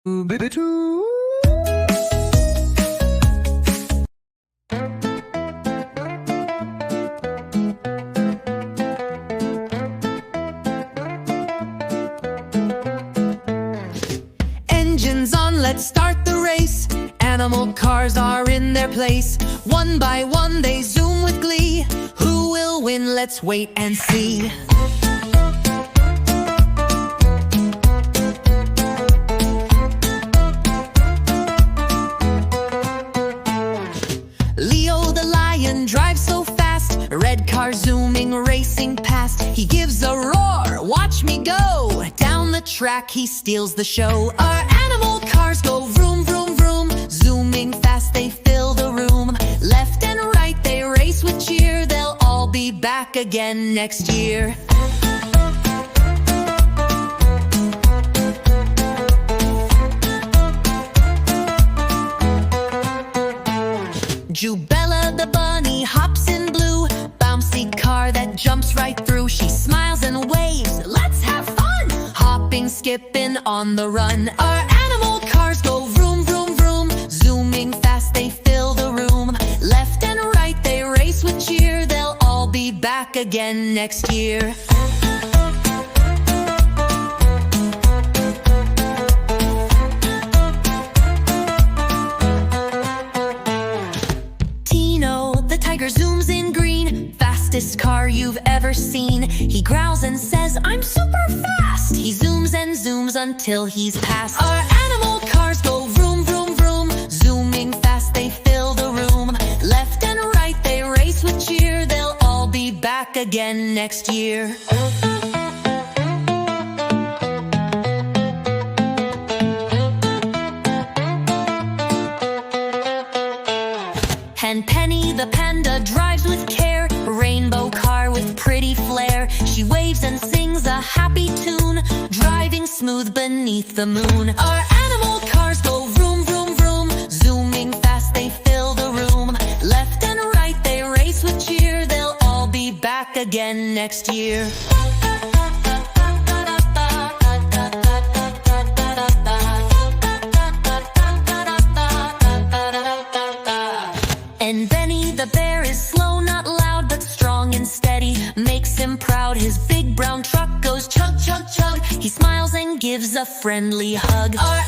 Engines on, let's start the race. Animal cars are in their place. One by one they zoom with glee. Who will win? Let's wait and see. Leo the lion drives so fast. Red car zooming, racing past. He gives a roar, watch me go. Down the track he steals the show. Our animal cars go vroom, vroom, vroom. Zooming fast they fill the room. Left and right they race with cheer. They'll all be back again next year. Jubella the bunny hops in blue. Bouncy car that jumps right through. She smiles and waves, let's have fun. Hopping, skipping on the run. Our animal cars go vroom, vroom, vroom. Zooming fast they fill the room. Left and right they race with cheer. They'll all be back again next year. Tino the tiger zooms in green. Fastest car you've ever seen. He growls and says, I'm super fast. He zooms and zooms until he's past. Our animal cars go vroom, vroom, vroom. Zooming fast they fill the room. Left and right they race with cheer. They'll all be back again next year. And Penny the panda drives with care. Rainbow car with pretty flair. She waves and sings a happy tune. Driving smooth beneath the moon. Our animal cars go vroom, vroom, vroom. Zooming fast they fill the room. Left and right they race with cheer. They'll all be back again next year. And Benny the bear is slow, not loud, but strong and steady. Makes him proud, his big brown truck goes chug, chug, chug. He smiles and gives a friendly hug. Our